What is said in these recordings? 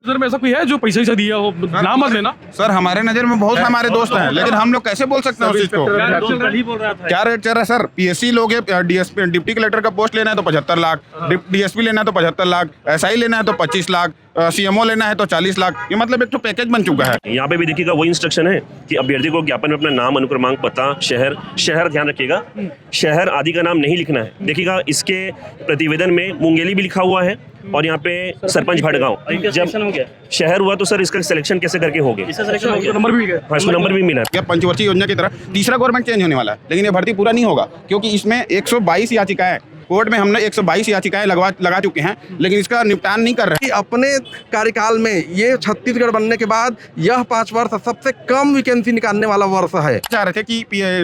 नजर में ऐसा कोई है जो पैसा वैसा दिया हो? नाम मत लेना सर, हमारे नजर में बहुत हमारे दोस्त हैं, लेकिन हम लोग कैसे बोल सकते हैं उस चीज को? क्या रेट चल रहा है सर? पीएससी लोग डीएसपी डिप्टी कलेक्टर का पोस्ट लेना है तो 75 लाख, डीएसपी लेना है तो 75 लाख, एसआई लेना है तो 25 लाख, सीएमओ लेना है तो 40 लाख। ये मतलब एक तो पैकेज बन चुका है। यहाँ पे भी देखिएगा वही इंस्ट्रक्शन है कि अभ्यर्थी को ज्ञापन में अपना नाम, अनुक्रमांक, पता, शहर ध्यान रखिएगा, शहर आदि का नाम नहीं लिखना है। देखिएगा इसके प्रतिवेदन में मुंगेली भी लिखा हुआ है और यहाँ पे सरपंच भड़गांव। जब शहर हुआ तो सर इसका सिलेक्शन कैसे करके हो गया? नंबर भी गया। हाँ, इसको नंबर भी मिला है। क्या पंचवर्षीय योजना की तरह तीसरा गवर्नमेंट चेंज होने वाला है, लेकिन ये भर्ती पूरा नहीं होगा क्योंकि इसमें 122 याचिकाएं कोर्ट में हमने 122 याचिकाएं लगा चुके हैं, लेकिन इसका निपटान नहीं कर रहे। अपने कार्यकाल में ये छत्तीसगढ़ बनने के बाद यह 5 वर्ष सबसे कम वैकेंसी निकालने वाला वर्ष है। चाह रहे थे कि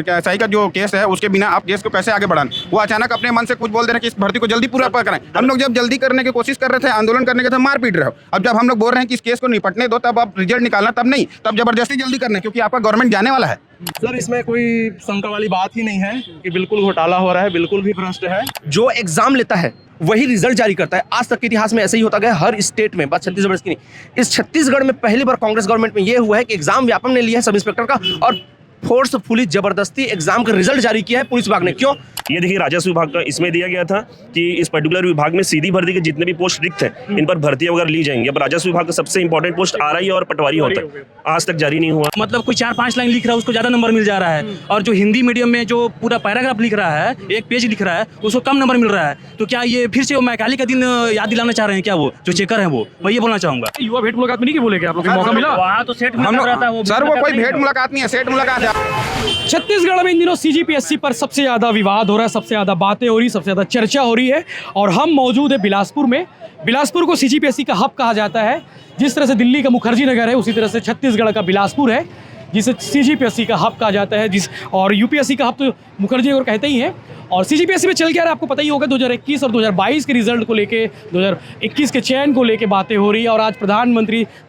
एसआई का जो केस है उसके बिना आप केस को कैसे आगे बढ़ाएं, वो अचानक अपने मन से कुछ बोल दे रहे हैं कि इस भर्ती को जल्दी पूरा करें। हम लोग जब जल्दी करने की कोशिश कर रहे थे, आंदोलन करने के थे, मार पीट रहे हो। अब जब हम लोग बोल रहे हैं कि इस केस को निपटने दो, तब आप रिजल्ट निकालना, तब नहीं, तब जबरदस्ती जल्दी करना, क्योंकि आपका गवर्नमेंट जाने वाला है। सर, इसमें कोई शंका वाली बात ही नहीं है कि बिल्कुल घोटाला हो रहा है, बिल्कुल भी भ्रष्ट है। जो एग्जाम लेता है वही रिजल्ट जारी करता है। आज तक के इतिहास में ऐसे ही होता गया हर स्टेट में, बस छत्तीसगढ़ की नहीं। इस छत्तीसगढ़ में पहली बार कांग्रेस गवर्नमेंट में ये हुआ है कि एग्जाम व्यापम ने लिया है सब इंस्पेक्टर का और फोर्सफुली जबरदस्ती एग्जाम का रिजल्ट जारी किया है पुलिस विभाग ने। क्यों? ये देखिए राजस्व विभाग का इसमें दिया गया था कि इस पर्टिकुलर विभाग में सीधी भर्ती के जितने भी पोस्ट रिक्त हैं इन पर भर्तियां वगैरह ली जाएंगी। अब राजस्व विभाग का सबसे इंपॉर्टेंट पोस्ट आरआई और पटवारी होता है, आज तक जारी नहीं हुआ। मतलब कोई 4-5 लाइन लिख रहा है उसको ज्यादा नंबर मिल जा रहा है, और जो हिंदी मीडियम में जो पूरा पैराग्राफ लिख रहा है, एक पेज लिख रहा है, उसको कम नंबर मिल रहा है। तो क्या ये फिर से वो मैकाली का दिन याद दिलाना चाह रहे हैं क्या? वो जो चेकर है वो, मैं ये बोलना चाहूंगा। युवा भेंट मुलाकात में नहीं बोलेगे आप लोग, मौका मिला वहाँ तो सेट हम लोग सर, वो कोई भेंट मुलाकात नहीं है, सेट मुलाकात है। छत्तीसगढ़ में इन दिनों सीजीपीएससी पर सबसे ज़्यादा विवाद हो रहा है, सबसे ज़्यादा बातें हो रही, सबसे ज़्यादा चर्चा हो रही है। और हम मौजूद है बिलासपुर में। बिलासपुर को सीजीपीएससी का हब कहा जाता है। जिस तरह से दिल्ली का मुखर्जी नगर है, उसी तरह से छत्तीसगढ़ का बिलासपुर है जिसे सीजीपीएससी का हब कहा जाता है। और यूपीएससी का हब तो मुखर्जी नगर कहते ही हैं। और सीजीपीएससी में चल क्या रहा है आपको पता ही होगा। 2021 और 2022 के रिजल्ट को लेके, 2021 के चयन को लेके बातें हो रही है। और आज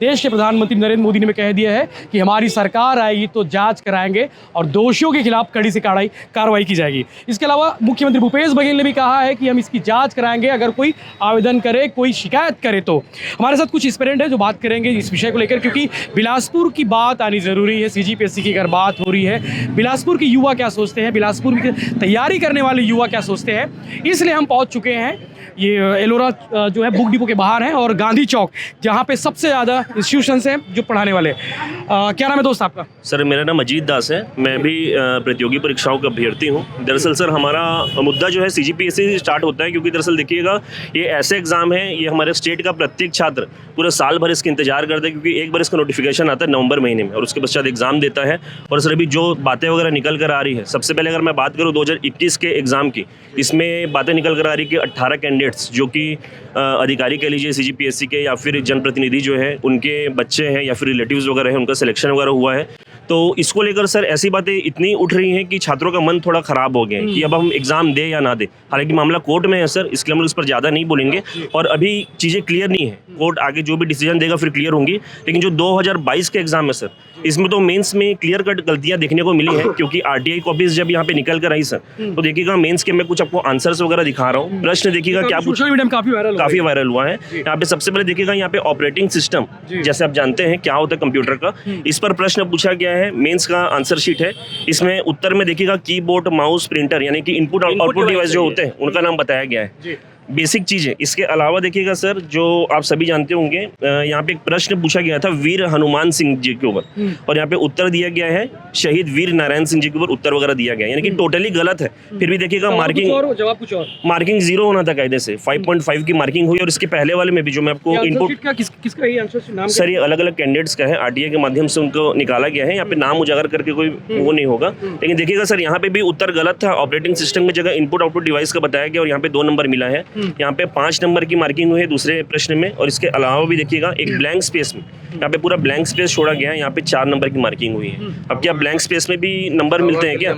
देश के प्रधानमंत्री नरेंद्र मोदी ने कह दिया है कि हमारी सरकार आएगी तो जांच कराएंगे और दोषियों के खिलाफ कड़ी से कार्रवाई की जाएगी। इसके अलावा मुख्यमंत्री भूपेश बघेल ने भी कहा है कि हम इसकी जाँच कराएंगे, अगर कोई आवेदन करे, कोई शिकायत करे तो। हमारे साथ कुछ एस्पिरेंट है जो बात करेंगे इस विषय को लेकर, क्योंकि बिलासपुर की बात आनी ज़रूरी है। सीजीपीएससी की अगर बात हो रही है, बिलासपुर की युवा क्या सोचते हैं, बिलासपुर की तैयारी करने वाले युवा क्या सोचते हैं, इसलिए हम पहुंच चुके हैं। ये एलोरा जो है बुक डिपो के बाहर है और गांधी चौक, जहां पे सबसे ज़्यादा इंस्टीट्यूशंस हैं जो पढ़ाने वाले। क्या नाम है दोस्त आपका? सर, मेरा नाम अजीत दास है। मैं भी प्रतियोगी परीक्षाओं का अभ्यर्थी हूँ। दरअसल सर हमारा मुद्दा जो है सीजीपीएससी से स्टार्ट होता है, क्योंकि दरअसल देखिएगा ये ऐसे एग्जाम है, ये हमारे स्टेट का प्रत्येक छात्र पूरा साल भर इसका इंतजार करता है, क्योंकि एक बार इसका नोटिफिकेशन आता है नवंबर महीने में और उसके पश्चात एग्जाम देता है। और सर अभी जो बातें वगैरह निकल कर आ रही है, सबसे पहले अगर मैं बात करूँ 2021 के एग्जाम की, इसमें बातें निकल कर आ रही कि 18 कैंडिडेट्स जो कि अधिकारी कह लीजिए सीजीपीएससी के या फिर जनप्रतिनिधि जो है उनके बच्चे हैं या फिर रिलेटिव्स वगैरह हैं, उनका सिलेक्शन वगैरह हुआ है। तो इसको लेकर सर ऐसी बातें इतनी उठ रही हैं कि छात्रों का मन थोड़ा ख़राब हो गया है कि अब हम एग्ज़ाम दें या ना दें। हालांकि मामला कोर्ट में है सर, इसके हम लोग इस पर ज़्यादा नहीं बोलेंगे और अभी चीज़ें क्लियर नहीं है। कोर्ट आगे जो भी डिसीजन देगा फिर क्लियर होंगी। लेकिन जो 2022 के एग्ज़ाम है सर, इसमें तो मेंस में क्लियर कट गलतियां देखने को मिली हैं, क्योंकि आरटीआई कॉपीज जब यहाँ पे निकल कर आई सर, तो देखिएगा मेंस के मैं कुछ आपको आंसर्स वगैरह दिखा रहा हूँ। प्रश्न देखिएगा क्या सोशल मीडिया में काफ़ी वायरल हुआ है। यहाँ पे सबसे पहले देखिएगा यहाँ पे ऑपरेटिंग सिस्टम, जैसे आप जानते हैं क्या होता है कंप्यूटर का, इस पर प्रश्न पूछा गया है। मेंस का आंसर शीट है, इसमें उत्तर में देखिएगा कीबोर्ड, माउस, प्रिंटर यानी कि इनपुट आउटपुट डिवाइस जो होते हैं उनका नाम बताया गया है। बेसिक चीज़ है। इसके अलावा देखिएगा सर, जो आप सभी जानते होंगे, यहाँ पे एक प्रश्न पूछा गया था वीर हनुमान सिंह जी के ऊपर और यहाँ पे उत्तर दिया गया है शहीद वीर नारायण सिंह जी के ऊपर उत्तर वगैरह दिया गया है, यानी कि टोटली गलत है। फिर भी देखिएगा मार्किंग 0 होना था कायदे से, 5.5 की मार्किंग हुई। और इसके पहले वाले में भी जो मैं आपको इनपुट सर ये अलग अलग कैंडिडेट्स का है, आरटीआई के माध्यम से उनको निकाला गया है। यहाँ पे नाम उजागर करके कोई वो नहीं होगा। लेकिन देखिएगा सर यहाँ पे भी उत्तर गलत था, ऑपरेटिंग सिस्टम की जगह इनपुट आउटपुट डिवाइस का बताया गया और यहाँ पे 2 नंबर मिला है। यहाँ पे 5 नंबर की मार्किंग हुई है दूसरे प्रश्न में। और इसके अलावा भी देखिएगा एक ब्लैंक स्पेस में, यहाँ पे पूरा ब्लैंक स्पेस छोड़ा गया है, यहाँ पे 4 नंबर की मार्किंग हुई है। अब क्या ब्लैंक स्पेस में भी नंबर मिलते हैं क्या?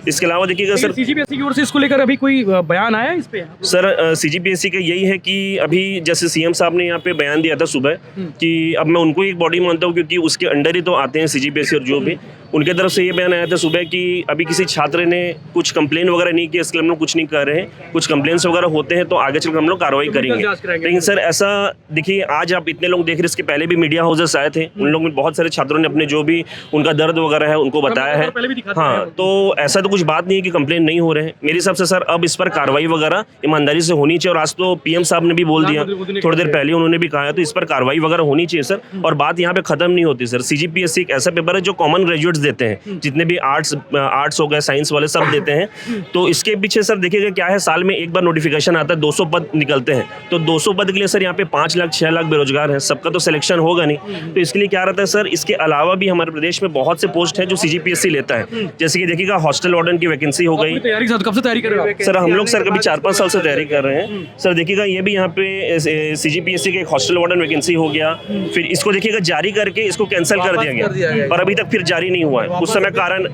इसके अलावा देखिएगा सर सीजीपीएससी की ओर से इसको लेकर अभी कोई बयान आया इस पे? सर सीजीपीएससी का यही है कि अभी जैसे सीएम साहब ने यहाँ पे बयान दिया था सुबह कि अब मैं उनको एक बॉडी मानता हूँ, क्योंकि उसके अंडर ही तो आते हैं सीजीपीएससी और जो भी। उनके तरफ से ये बयान आया था सुबह कि अभी किसी छात्र ने कुछ कंप्लेन वगैरह नहीं किया, इसके लिए हम लोग कुछ नहीं कर रहे हैं। कुछ कंप्लेंट्स वगैरह होते हैं तो आगे चलकर हम लोग कार्रवाई करेंगे। लेकिन सर ऐसा देखिए, आज आप इतने लोग देख रहे हैं, इसके पहले भी मीडिया हाउसेस आए थे, उन लोगों में बहुत सारे छात्रों ने अपने जो भी उनका दर्द वगैरह है उनको बताया है। हाँ, तो ऐसा तो कुछ बात नहीं है कि कंप्लेन नहीं हो रहे हैं। मेरे हिसाब से सर अब इस पर कार्रवाई वगैरह ईमानदारी से होनी चाहिए। और आज तो पीएम साहब ने भी बोल दिया, थोड़ी देर पहले उन्होंने भी कहा है, तो इस पर कार्रवाई वगैरह होनी चाहिए सर। और बात यहाँ पे खत्म नहीं होती सर। सीजीपीएससी एक ऐसा पेपर है जो कॉमन ग्रेजुएट्स देते हैं, जितने भी आर्ट्स हो गए, साइंस वाले सब देते हैं। तो इसके पीछे सर देखिएगा क्या है, साल में एक बार नोटिफिकेशन आता है, 200 पद निकलते हैं। तो 200 पद के लिए सर यहाँ पे 5 लाख 6 लाख बेरोजगार हैं, सबका तो सिलेक्शन होगा नहीं। तो इसके लिए क्या रहता है सर, इसके अलावा भी हमारे प्रदेश में बहुत से पोस्ट है जो सीजीपीएससी लेता है। जैसे कि देखिएगा हॉस्टल वार्डन की वैकेंसी हो गई। तैयारी कब से तैयारी कर रहे हो सर हम लोग सर कभी 4-5 साल से तैयारी कर रहे हैं सर। देखिएगा ये भी यहाँ पे सीजीपीएससी के एक हॉस्टल वार्डन वैकेंसी हो गया, फिर इसको देखिएगा जारी करके इसको कैंसिल कर दिया गया और अभी तक फिर जारी नहीं हुआ है। उस समय कारण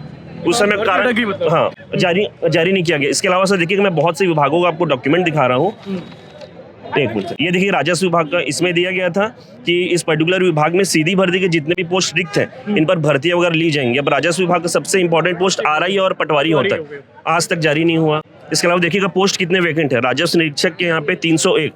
हाँ जारी नहीं किया गया। इसके अलावा सर देखिएगा मैं बहुत से विभागों का आपको डॉक्यूमेंट दिखा रहा हूँ। एक मिनट, ये देखिए राजस्व विभाग का इसमें दिया गया था कि इस पर्टिकुलर विभाग में सीधी भर्ती के जितने भी पोस्ट रिक्त हैं इन पर भर्तियां वगैरह ली जाएंगी। अब राजस्व विभाग का सबसे इंपॉर्टेंट पोस्ट आरआई और पटवारी होता है, आज तक जारी नहीं हुआ। इसके अलावा देखिएगा पोस्ट कितने वैकेंट है। राजस्व निरीक्षक के यहाँ पे 301,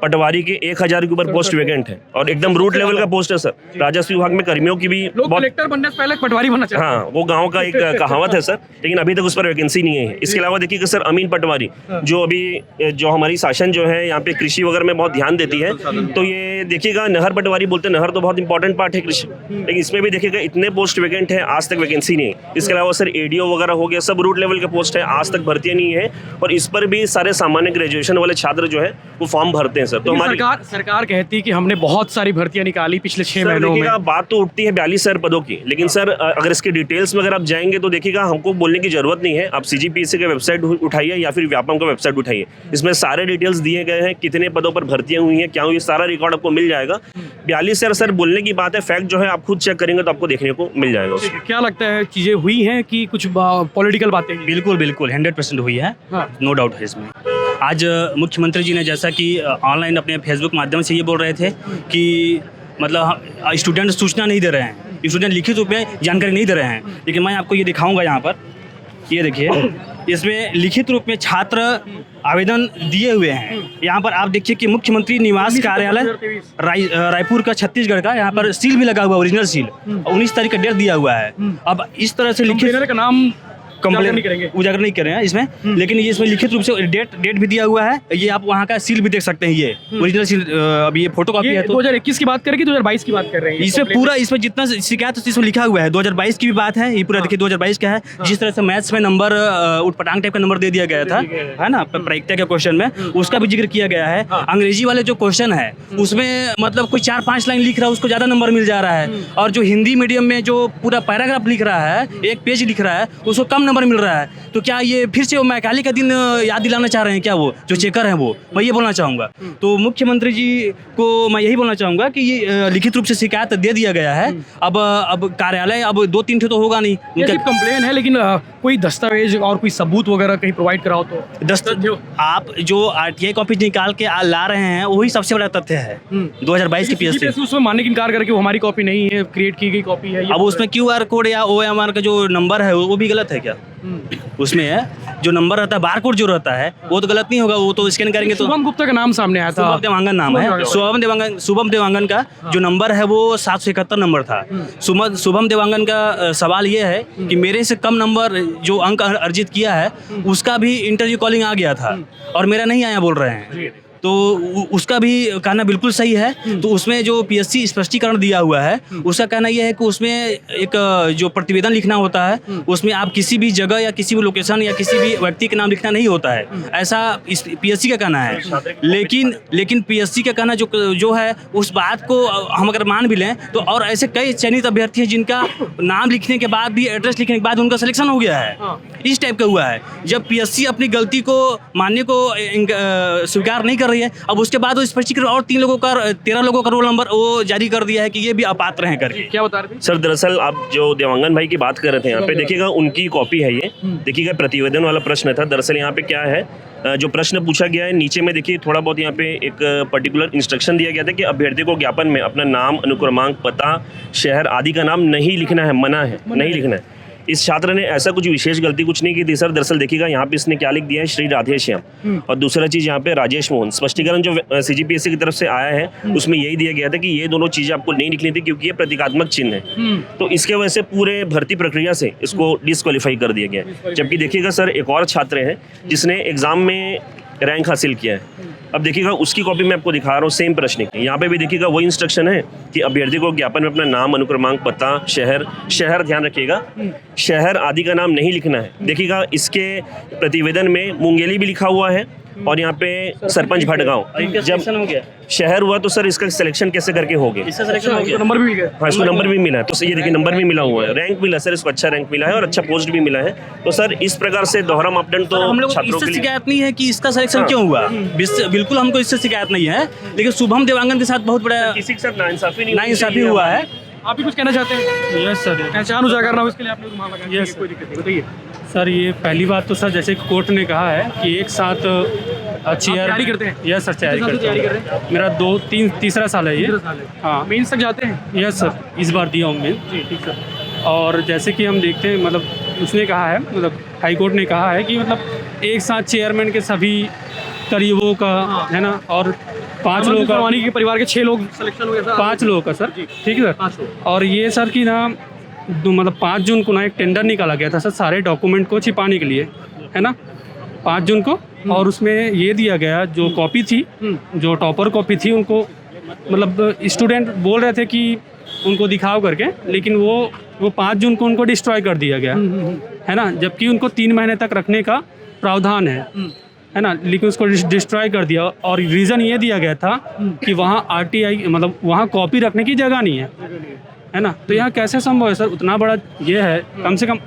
पटवारी के 1000 के ऊपर पोस्ट वैकेंट है और एकदम रूट लेवल का पोस्ट है सर। राजस्व विभाग में कर्मियों की भी कलेक्टर बनने से पहले पटवारी बनना चाहिए। हाँ, वो गांव का एक कहावत है सर, लेकिन अभी तक उस पर वैकेंसी नहीं है। इसके अलावा देखिएगा सर अमीन पटवारी, जो अभी जो हमारी शासन जो है यहाँ पे कृषि वगैरह में बहुत ध्यान देती है, तो ये देखिएगा नहर पटवारी बोलते हैं, नहर तो बहुत इंपॉर्टेंट पार्ट है कृषि, लेकिन इसमें भी देखिएगा इतने पोस्ट वैकेंट है, आज तक वैकेंसी नहीं है। इसके अलावा सर एडीओ वगैरह हो गया, सब रूट लेवल का पोस्ट है, आज तक भर्तियां नहीं है। और इस पर भी सारे सामान्य ग्रेजुएशन वाले छात्र जो है वो फॉर्म भरते हैं सर। तो हमारी सरकार कहती है कि हमने बहुत सारी भर्तियां निकाली पिछले 6 महीनों में। बात तो उठती है 42,000 पदों की, लेकिन सर अगर इसके डिटेल्स में अगर आप जाएंगे तो देखिएगा हमको बोलने की जरूरत नहीं है। आप सीजीपीएससी का वेबसाइट उठाइए या फिर व्यापम का वेबसाइट उठाइए, इसमें सारे डिटेल्स दिए गए हैं, कितने पदों पर भर्तियां हुई हैं, क्या हुई, सारा रिकॉर्ड आपको मिल जाएगा। 42,000 सर बोलने की बात है, फैक्ट जो है आप खुद चेक करेंगे तो आपको देखने को मिल जाएगा। क्या लगता है, चीजें हुई हैं कि कुछ पॉलिटिकल बातें? बिल्कुल बिल्कुल 100% हुई है, नो डाउट है इसमें। आज मुख्यमंत्री जी ने जैसा कि ऑनलाइन अपने फेसबुक माध्यम से ये बोल रहे थे कि मतलब स्टूडेंट सूचना नहीं दे रहे हैं, स्टूडेंट लिखित रूप में जानकारी नहीं दे रहे हैं, लेकिन मैं आपको ये दिखाऊंगा यहाँ पर, ये देखिए इसमें लिखित रूप में छात्र आवेदन दिए हुए हैं। यहाँ पर आप देखिए कि मुख्यमंत्री निवास कार्यालय रायपुर का छत्तीसगढ़ का, यहाँ पर सील भी लगा हुआ, ओरिजिनल सील, 19 तारीख का डेट दिया हुआ है। अब इस तरह से लिखित का नाम कंप्लेन उजागर नहीं कर रहे हैं इसमें, लेकिन ये इसमें लिखित रूप से डेट भी दिया हुआ है। ये आप वहाँ का सील भी देख सकते हैं, ये ओरिजिनल सील। अब ये फोटो कॉपी है। 2021 की बात करें कि 2022 की बात कर रहे हैं? इसमें पूरा, इसमें जितना शिकायत है इसमें लिखा हुआ है 2022 की भी बात है। ये पूरा देखिए 2022 का है। जिस तरह से मैथ्स में नंबर उटपटांग टाइप का नंबर दे दिया गया था, है ना, प्रायिकता के क्वेश्चन में, उसका भी जिक्र किया गया है। अंग्रेजी वाले जो क्वेश्चन है उसमें मतलब कोई 4-5 लाइन लिख रहा है, उसको ज़्यादा नंबर मिल जा रहा है। और जो हिंदी मीडियम में जो पूरा पैराग्राफ लिख रहा है, एक पेज लिख रहा है, उसको कम नंबर मिल रहा है। तो क्या ये फिर से वो मैकाले का दिन याद दिलाना चाह रहे हैं क्या, वो जो चेकर हैं वो? मैं ये बोलना चाहूँगा। तो मुख्यमंत्री जी को मैं यही बोलना चाहूँगा कि ये लिखित रूप से शिकायत दे दिया गया है। अब कार्यालय अब 2-3 तो होगा नहीं, सिर्फ कंप्लेन है, लेकिन कोई दस्तावेज और कोई सबूत वगैरह कहीं प्रोवाइड कराओ तो आप जो आरटीआई कॉपी निकाल के ला रहे हैं वही सबसे बड़ा तथ्य है। 2022 की पीएससी उसमें मानने की इनकार करके वो हमारी कॉपी नहीं है, क्रिएट की गई कॉपी है। अब उसमें QR कोड या OMR का जो नंबर है वो भी गलत है क्या? उसमें है जो नंबर रहता है, बारकोड जो रहता है वो तो गलत नहीं होगा, वो तो स्कैन करेंगे तो। शुभम गुप्ता का नाम सामने आया था, शुभम देवांगन नाम है। शुभम देवांगन का जो नंबर है वो 771 नंबर था। शुभम देवांगन का सवाल ये है कि मेरे से कम नंबर जो अंक अर्जित किया है उसका भी इंटरव्यू कॉलिंग आ गया था और मेरा नहीं आया बोल रहे हैं। तो उसका भी कहना बिल्कुल सही है। तो उसमें जो पीएससी स्पष्टीकरण दिया हुआ है उसका कहना यह है कि उसमें एक जो प्रतिवेदन लिखना होता है उसमें आप किसी भी जगह या किसी भी लोकेशन या किसी भी व्यक्ति के नाम लिखना नहीं होता है, ऐसा इस पीएससी का कहना है। लेकिन पीएससी का कहना जो है उस बात को हम अगर मान भी लें तो और ऐसे कई चयनित अभ्यर्थी हैं जिनका नाम लिखने के बाद भी, एड्रेस लिखने के बाद उनका सिलेक्शन हो गया है। इस टाइप का हुआ है। जब पीएससी अपनी गलती को मानने को स्वीकार नहीं कर कर रही है। अब उसके बाद वो स्पष्टीकरण और 13 लोगों का रोल नंबर वो जारी कर दिया है कि ये भी अपात्र हैं करके। क्या बता रहे थे? सर दरअसल आप जो देवांगन भाई की बात कर रहे थे यहाँ पे देखिएगा उनकी कॉपी है ये, देखिएगा प्रतिवेदन वाला प्रश्न था। दरअसल यहाँ पे क्या है, जो प्रश्न पूछा गया है नीचे में देखिए थोड़ा बहुत यहाँ पे एक पर्टिकुलर इंस्ट्रक्शन दिया गया था कि अभ्यर्थी को ज्ञापन में अपना नाम, अनुक्रमांक, पता, शहर आदि का नाम नहीं लिखना है, मना है, नहीं लिखना है। इस छात्र ने ऐसा कुछ विशेष गलती कुछ नहीं की थी सर। दरअसल देखिएगा यहाँ पे इसने क्या लिख दिया है, श्री राधेश्याम, और दूसरा चीज़ यहाँ पे राजेश मोहन। स्पष्टीकरण जो CGPSC की तरफ से आया है उसमें यही दिया गया था कि ये दोनों चीज़ें आपको नहीं लिखनी थी क्योंकि ये प्रतीकात्मक चिन्ह है, तो इसके वजह से पूरे भर्ती प्रक्रिया से इसको डिस्क्वालीफाई कर दिया गया है। जबकि देखिएगा सर एक और छात्र है जिसने एग्जाम में रैंक हासिल किया है। अब देखिएगा उसकी कॉपी मैं आपको दिखा रहा हूँ, सेम प्रश्न की। यहाँ पे भी देखिएगा वही इंस्ट्रक्शन है कि अभ्यर्थी को ज्ञापन में अपना नाम, अनुक्रमांक, पता, शहर ध्यान रखिएगा, शहर आदि का नाम नहीं लिखना है। देखिएगा इसके प्रतिवेदन में मुंगेली भी लिखा हुआ है और यहाँ पे सरपंच भटगांव। जब हो गया शहर हुआ तो सर इसका सिलेक्शन कैसे करके हो गया? इसका सिलेक्शन हो गया, नंबर भी मिल गया। हाँ, इसको नंबर भी मिला है, तो ये देखिए नंबर भी मिला हुआ है, रैंक मिला सर, इसको अच्छा रैंक मिला है और अच्छा पोस्ट भी मिला है। तो सर इस प्रकार से दोहरा मापदंड तो हम लोग छात्रों इससे के लिए शिकायत नहीं है कि इसका सिलेक्शन क्यों हुआ, बिल्कुल हमको इससे शिकायत नहीं है, लेकिन शुभम देवांगन के साथ बहुत बड़ा किसी के साथ नाइंसाफी नाइंसाफी हुआ है। आप भी कुछ कहना चाहते हैं? Yes sir. पहचान उजागर ना हो इसके लिए आपने रुमाल लगाया, Yes, कोई दिक्कत नहीं, बताइए। सर ये पहली बात तो सर जैसे कोर्ट ने कहा है कि एक साथ चेयर तैयारी करते हैं? यस सर, तैयारी कितने साल से करते तैयारी कर हैं। मेरा तीसरा साल है ये। तीसरा साल है। हाँ मेंस तक जाते हैं? यस सर, इस बार दिया हूँ मैं। जी ठीक सर। और जैसे कि हम देखते हैं मतलब उसने कहा है, मतलब हाई कोर्ट ने कहा है कि मतलब एक साथ चेयरमैन के सभी करीबों का है ना, और 5 लोगों का, करवानी के परिवार के 6 लोग सिलेक्शन हो गया सर। 5 लोगों का सर, ठीक है सर। 5 लोग। और ये सर की ना मतलब 5 जून को ना एक टेंडर निकाला गया था सर सारे डॉक्यूमेंट को छिपाने के लिए, है ना, 5 जून को। और उसमें ये दिया गया जो कॉपी थी, जो टॉपर कॉपी थी, उनको मतलब स्टूडेंट बोल रहे थे कि उनको दिखाओ करके, लेकिन वो 5 जून को उनको डिस्ट्रॉय कर दिया गया, है ना, जबकि उनको 3 महीने तक रखने का प्रावधान है ना, लेकिन उसको डिस्ट्रॉय कर दिया। और रीज़न ये दिया गया था कि वहाँ RTI मतलब वहाँ कॉपी रखने की जगह नहीं है ना। तो यहाँ कैसे संभव है सर, उतना बड़ा ये है, कम से कम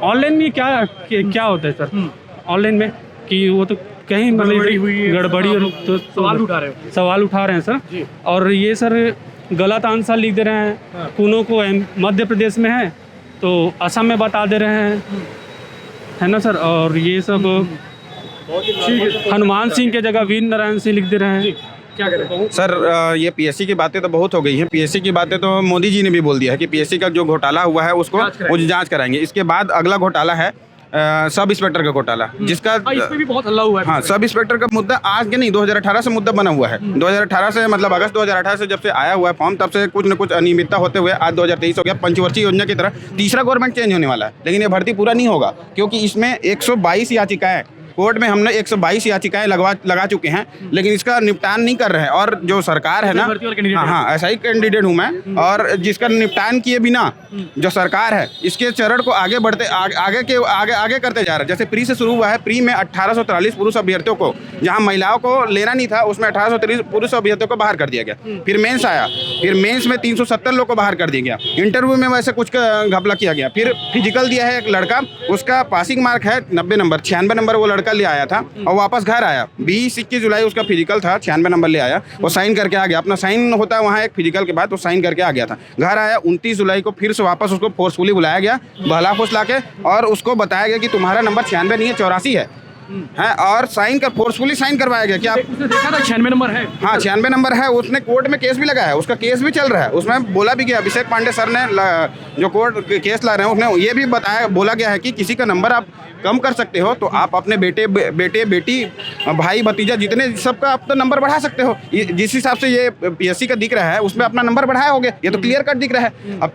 ऑनलाइन में क्या होता है सर ऑनलाइन में कि वो तो कहीं मतलब गड़बड़ी और तो सवाल उठा रहे हैं सर। और ये सर गलत आंसर लिख दे रहे हैं, पुणे को मध्य प्रदेश में है तो असम में बता दे रहे हैं, है ना सर। और ये सब हनुमान सिंह के जगह वीर नारायण सिंह लिख दे रहे हैं। क्या करें सर ये PSC की बातें तो बहुत हो गई हैं। PSC की बातें तो मोदी जी ने भी बोल दिया है कि PSC का जो घोटाला हुआ है उसको जांच कराएंगे। इसके बाद अगला घोटाला है सब इंस्पेक्टर का घोटाला, जिसका इस पे भी बहुत हल्ला हुआ है। हाँ, सब इंस्पेक्टर का मुद्दा आज के नहीं 2018 से मुद्दा बना हुआ है। 2018 से मतलब अगस्त 2018 से जब से आया हुआ है फॉर्म, तब से कुछ न कुछ अनियमितता होते हुए आज 2023 हो गया। पंचवर्षीय योजना की तरह तीसरा गवर्नमेंट चेंज होने वाला है, लेकिन ये भर्ती पूरा नहीं होगा क्योंकि इसमें 122 याचिकाएं कोर्ट में हमने 122 याचिकाएं लगा चुके हैं, लेकिन इसका निपटान नहीं कर रहे हैं। और जो सरकार है ना, हाँ ऐसा ही कैंडिडेट हूँ मैं, और जिसका निपटान किए बिना जो सरकार है इसके चरण को आगे बढ़ते आगे करते जा रहे हैं। जैसे प्री से शुरू हुआ है, प्री में 1843 पुरुष अभ्यर्थियों को, जहाँ महिलाओं को लेना नहीं था, उसमें 1843 पुरुष अभ्यर्थियों को बाहर कर दिया गया। फिर मेंस आया, फिर मेंस में 370 लोग को बाहर कर दिया गया। इंटरव्यू में वैसे कुछ घपला किया गया। फिर फिजिकल दिया है एक लड़का, उसका पासिंग मार्क है 90 नंबर, 96 नंबर वो लड़का ले आया था और वापस घर आया। 20-21 जुलाई उसका फिजिकल था, 96 नंबर ले आया, वो साइन करके आ गया। अपना साइन होता है वहाँ एक फिजिकल के बाद, वो साइन करके आ गया था। घर आया 29 जुलाई को फिर से वापस उसको फोर्सफुली बुलाया गया, बहला फुसला के, और उसको बताया गया कि तुम्हारा नंबर 96 नहीं है 84 है, और साइन कर फोर्सफुली साइन करवाया गया कि आप उसने देखा था 96 नंबर है। हाँ 96 नंबर है। उसने कोर्ट में केस भी लगाया है, उसका केस भी चल रहा है। उसमें बोला भी गया, अभिषेक पांडे सर ने जो कोर्ट केस ला रहे हैं उसने ये भी बोला गया है कि किसी का नंबर आप कम कर सकते हो तो आप अपने बेटे बेटी भाई भतीजा जितने सबका आप तो नंबर बढ़ा सकते हो। जिस हिसाब से ये PSC का दिख रहा है उसमें अपना नंबर बढ़ाया हो गया, ये तो क्लियर कट दिख रहा है। अब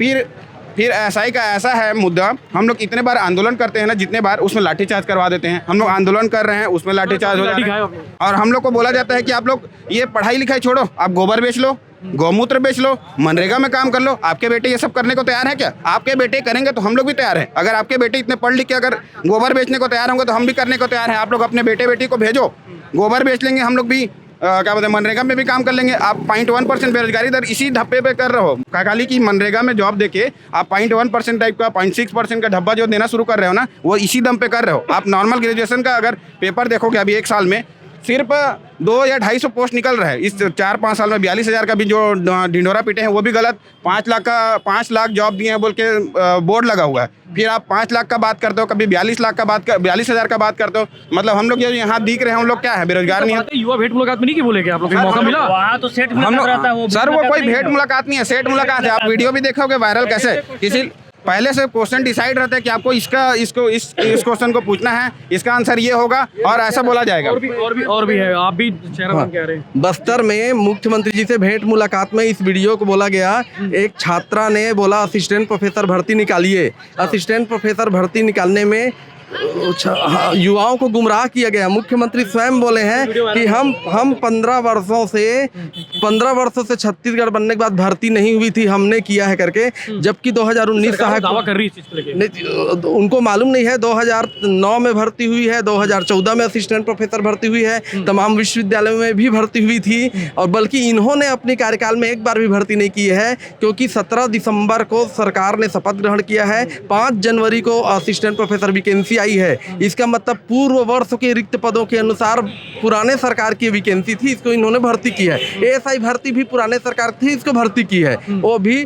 फिर SI का ऐसा है मुद्दा, हम लोग इतने बार आंदोलन करते हैं ना, जितने बार उसमें लाठीचार्ज करवा देते हैं। हम लोग आंदोलन कर रहे हैं, उसमें लाठीचार्ज हो जाता है, और हम लोग को बोला जाता है कि आप लोग ये पढ़ाई लिखाई छोड़ो, आप गोबर बेच लो, गौमूत्र बेच लो, मनरेगा में काम कर लो। आपके बेटे ये सब करने को तैयार है क्या? आपके बेटे करेंगे तो हम लोग भी तैयार हैं। अगर आपके बेटे इतने पढ़ लिख के अगर गोबर बेचने को तैयार होंगे तो हम भी करने को तैयार हैं। आप लोग अपने बेटे बेटी को भेजो, गोबर बेच लेंगे, हम लोग भी क्या बोलते हैं मनरेगा में भी काम कर लेंगे। आप 0.1% बेरोजगारी दर इसी धब्बे पे कर रहे हो। खाली की मनरेगा में जॉब देके आप 0.1% टाइप का 0.6% का धब्बा जो देना शुरू कर रहे हो ना, वो इसी दम पे कर रहे हो। आप नॉर्मल ग्रेजुएशन का अगर पेपर देखोगे अभी एक साल में सिर्फ 2 या 250 पोस्ट निकल रहा है। इस 4-5 साल में 42,000 का भी जो ढिंढोरा पीटे हैं वो भी गलत। 5 लाख जॉब दिए हैं बोल के बोर्ड लगा हुआ है। फिर आप 5 लाख का बात करते हो, कभी 42,000 का बात करते हो। मतलब हम लोग जो यहाँ दिख रहे हैं, हम लोग क्या है, बेरोजगार नहीं है। युवा भेंट मुलाकात में नहीं की बोले क्या आप लोग, मौका मिला? हम लोग सर वो कोई भेंट मुलाकात नहीं है, सेट मुलाकात है। आप वीडियो भी देखोगे वायरल कैसे, किसी पहले से क्वेश्चन डिसाइड रहता है कि आपको इस क्वेश्चन को पूछना है, इसका आंसर ये होगा और ऐसा बोला जाएगा। और भी है, आप भी चेहरा कह रहे हैं। बस्तर में मुख्यमंत्री जी से भेंट मुलाकात में इस वीडियो को बोला गया। एक छात्रा ने बोला असिस्टेंट प्रोफेसर भर्ती निकालिए। असिस्टेंट प्रोफेसर भर्ती निकालने में युवाओं को गुमराह किया गया। मुख्यमंत्री स्वयं बोले हैं कि हम 15 वर्षों से छत्तीसगढ़ बनने के बाद भर्ती नहीं हुई थी, हमने किया है करके। जबकि 2019 दावा कर रही है इस चीज को लेके। उनको मालूम नहीं है। 2009 में भर्ती हुई है, 2014 में असिस्टेंट प्रोफेसर भर्ती हुई है, तमाम विश्वविद्यालयों में भी भर्ती हुई थी। और बल्कि इन्होंने अपने कार्यकाल में एक बार भी भर्ती नहीं की है, क्योंकि 17 दिसंबर को सरकार ने शपथ ग्रहण किया है। 5 जनवरी को असिस्टेंट प्रोफेसर वैकेंसी आई है। इसका मतलब पूर्व वर्ष के रिक्त पदों के अनुसार पुराने सरकार की वैकेंसी थी, इसको इन्होंने भर्ती की है। एएसआई भर्ती भी पुराने सरकार थी, इसको भर्ती की है, वो भी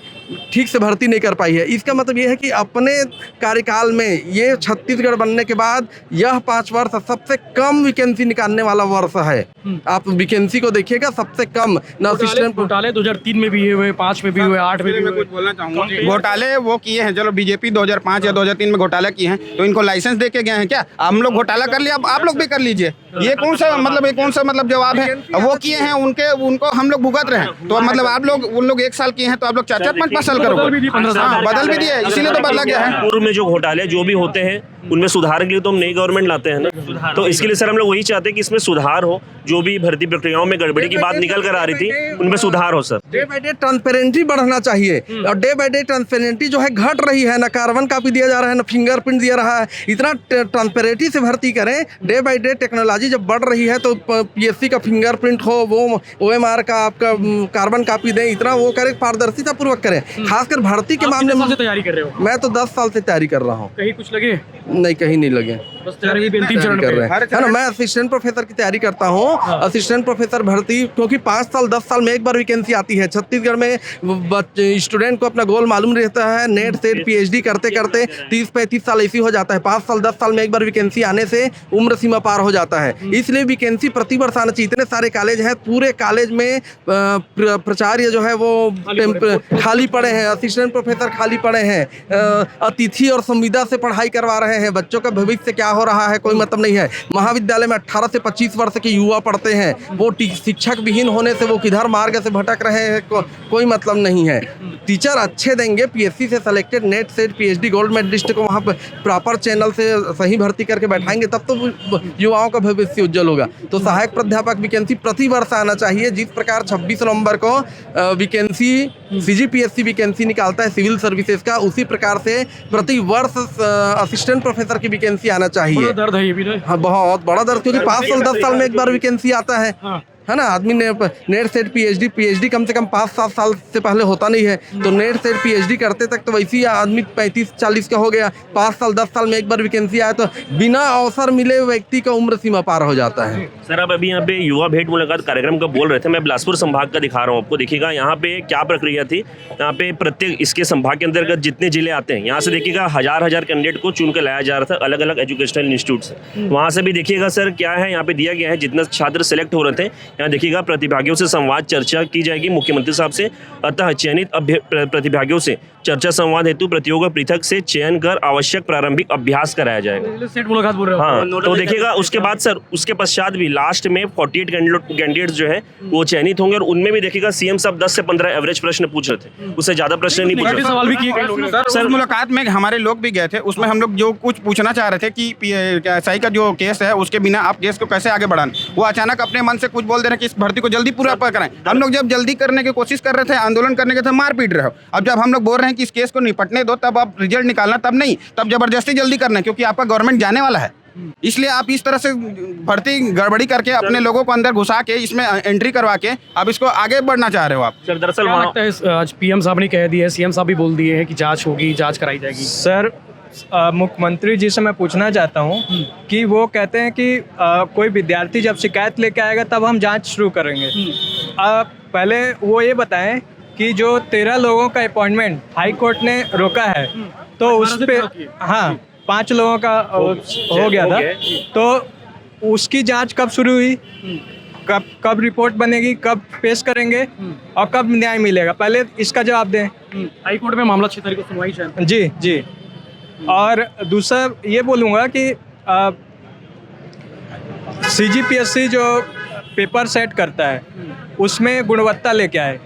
ठीक से भर्ती नहीं कर पाई है। इसका मतलब ये है कि अपने कार्यकाल में ये छत्तीसगढ़ बनने के बाद यह 5 वर्ष सबसे कम वैकेंसी निकालने वाला वर्ष है। आप वैकेंसी को देखिएगा, सबसे कम। असिस्टेंट घोटाले 2003 में भी हुए, 5 में भी हुए, 8 में भी हुए। कुछ बोलना चाहूँगा, घोटाले वो किए हैं। चलो बीजेपी 2005 या 2003 में घोटाला किए हैं, तो इनको लाइसेंस दे के गए हैं क्या? हम लोग घोटाला कर लिया, अब आप लोग भी कर लीजिए। ये कौन सा मतलब जवाब है? वो किए हैं, उनको हम लोग भुगत रहे हैं। तो मतलब आप लोग, उन लोग 1 साल किए हैं तो आप लोग 4-5 साल करोगे। बदल भी दिए, इसीलिए तो बदला गया है। पूर्व में जो घोटाले जो भी होते हैं उनमें सुधार के लिए तो हम नई गवर्नमेंट लाते हैं ना, तो इसके लिए सर हम लोग वही चाहते हैं कि इसमें सुधार हो। जो भी भर्ती प्रक्रियाओं में गड़बड़ी की बात निकल कर आ रही थी, उनमें सुधार हो sir. Day by day transparency बढ़ना चाहिए, और डे बाय डे ट्रांसपेरेंसी जो है घट रही है। ना कार्बन कॉपी दिया जा रहा है, ना फिंगरप्रिंट दिया रहा है। इतना ट्रांसपेरेंसी से भर्ती करें। डे बाय डे टेक्नोलॉजी जब बढ़ रही है तो पीएससी का फिंगरप्रिंट हो, वो OMR का आपका कार्बन कॉपी दें, इतना वो करें, पारदर्शिता पूर्वक करें। खासकर भर्ती के मामले में तैयारी कर रहे हो? मैं तो 10 साल से तैयारी कर रहा हूँ। कहीं कुछ लगे? नहीं, कहीं नहीं लगे, बस तैयारी के अंतिम चरण कर रहे हैं, है ना। मैं असिस्टेंट प्रोफेसर की तैयारी करता हूँ। असिस्टेंट प्रोफेसर भर्ती, क्योंकि 5 साल 10 साल में एक बार वैकेंसी आती है। छत्तीसगढ़ में स्टूडेंट को अपना गोल मालूम रहता है। नेट सेट PhD करते करते 30-35 साल ऐसी हो जाता है। 5 साल 10 साल में एक बार वैकेंसी आने से उम्र सीमा पार हो जाता है। इसलिए वैकेंसी प्रति वर्ष आना चाहिए। इतने सारे कॉलेज हैं, पूरे कॉलेज में प्राचार्य जो है वो खाली पड़े हैं, असिस्टेंट प्रोफेसर खाली पड़े हैं, अतिथि और संविदा से पढ़ाई करवा रहे हैं। बच्चों का भविष्य क्या हो रहा है कोई मतलब नहीं है। महाविद्यालय में 18 से 25 वर्ष के युवा पढ़ते हैं, वो शिक्षक विहीन होने से वो किधर मार्ग से भटक रहे हैं, कोई मतलब नहीं है। टीचर अच्छे देंगे, PSC से selected NET SET PhD gold medalist को वहाँ पर प्रॉपर चैनल से सही भर्ती करके बैठाएंगे, तब तो युवाओं का भविष्य उज्जवल होगा। तो सहायक प्राध्यापक वैकेंसी प्रति वर्ष आना चाहिए। जिस प्रकार 26 नवंबर को वैकेंसी CGPSC वैकेंसी निकालता है सिविल सर्विसेज का, उसी प्रकार से प्रति वर्ष असिस्टेंट प्रोफेसर की वैकेंसी आना चाहिए। दर्द है ये भी। हाँ, बहुत बड़ा दर्द, क्योंकि 5 साल 10 साल में एक बार वैकेंसी आता है, है ना। आदमी ने नेट सेट PhD कम से कम 5-7 साल से पहले होता नहीं है, तो नेट सेट PhD करते तक तो वैसे ही आदमी 35-40 का हो गया। 5 साल 10 साल में एक बार वैकेंसी आया तो बिना अवसर मिले व्यक्ति का उम्र सीमा पार हो जाता है। सर आप अभी यहाँ पे युवा भेंट मुलाकात कार्यक्रम का बोल रहे थे, मैं बिलासपुर संभाग का दिखा रहा हूँ आपको। देखिएगा यहाँ पे क्या प्रक्रिया थी। यहाँ पे प्रत्येक इसके संभाग के अंतर्गत जितने जिले आते हैं, यहाँ से देखिएगा हजार कैंडिडेट को चुन कर लाया जा रहा था अलग अलग एजुकेशनल इंस्टीट्यूट से। वहाँ से भी देखिएगा सर क्या है, यहाँ पे दिया गया है जितना छात्र सेलेक्ट हो रहे थे, यहाँ देखिएगा प्रतिभागियों से संवाद चर्चा की जाएगी मुख्यमंत्री साहब से। अतः चयनित प्रतिभागियों से चर्चा संवाद हेतु प्रतियोगी पृथक से चयन कर आवश्यक प्रारंभिक अभ्यास कराया जाएगा। सेट मुलाकात बोल रहे हो? हाँ, तो देखिएगा उसके बाद सर, उसके पश्चात भी लास्ट में 48 कैंडिडेट्स जो है वो चयनित होंगे, और उनमें भी देखिएगा CM साहब 10 से 15 एवरेज प्रश्न पूछ रहे थे, उससे ज्यादा प्रश्न नहीं पूछ रहे थे। सवाल भी किए गए सर मुलाकात में हमारे लोग भी गए थे, उसमें हम लोग जो कुछ पूछना चाह रहे थे कि SI का जो केस है उसके बिना आप केस को कैसे आगे बढ़ाएं, वो अचानक अपने मन से कुछ बोल दे रहे हैं कि इस भर्ती को जल्दी पूरा कराएं। हम लोग जब जल्दी करने की कोशिश कर रहे थे, आंदोलन करने के थे, मार पीट रहे हो। अब जब हम लोग बोल रहे हैं कि इस केस को निपटने दो, तब आप रिजल्ट निकालना, तब नहीं, तब जबरदस्ती जल्दी करना, क्योंकि आपका गवर्नमेंट जाने वाला है। इसलिए आप इस तरह से भर्ती गड़बड़ी करके अपने लोगों को अंदर घुसा के इसमें एंट्री करवा के अब इसको आगे बढ़ना चाह रहे हो आप। सर दरअसल क्या लगता है, आज PM साहब ने कह दिया है, CM साहब भी बोल दिए हैं कि जांच होगी, जांच कराई जाएगी। सर मुख्यमंत्री जी से मैं पूछना चाहता हूँ कि वो कहते हैं कि कोई विद्यार्थी जब शिकायत लेके आएगा तब हम जांच शुरू करेंगे। पहले वो ये बताएं कि जो 13 लोगों का अपॉइंटमेंट हाई कोर्ट ने रोका है तो उस पे हाँ 5 लोगों का हो गया था, तो उसकी जांच कब शुरू हुई, कब रिपोर्ट बनेगी, कब पेश करेंगे और कब न्याय मिलेगा, पहले इसका जवाब दें। हाई कोर्ट में मामला 6 तारीख को सुनवाई शायद। जी जी। और दूसरा ये बोलूँगा कि CGPSC जो पेपर सेट करता है उसमें गुणवत्ता लेके आए।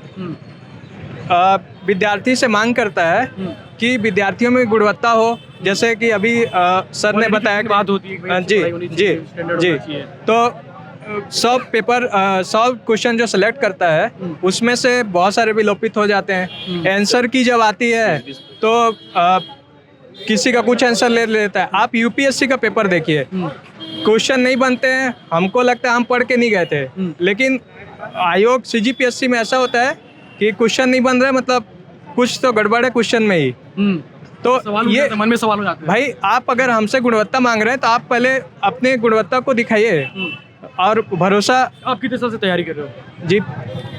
विद्यार्थी से मांग करता है कि विद्यार्थियों में गुणवत्ता हो, जैसे कि अभी सर ने बताया कि बात होती है। जी जी जी। तो 100 क्वेश्चन जो सेलेक्ट करता है उसमें से बहुत सारे विलोपित हो जाते हैं। आंसर की जब आती है तो किसी का कुछ आंसर ले लेता है। आप UPSC का पेपर देखिए, क्वेश्चन नहीं बनते हैं, हमको लगता है हम पढ़ के नहीं गए थे, लेकिन आयोग CGPSC में ऐसा होता है कि क्वेश्चन नहीं बन रहा है, मतलब कुछ तो गड़बड़ है क्वेश्चन में ही। तो ये मन में सवाल हो जाते हैं। भाई आप अगर हमसे गुणवत्ता मांग रहे हैं तो आप पहले अपने गुणवत्ता को दिखाइए और भरोसा। आप कितने साल से तैयारी कर रहे हो? जी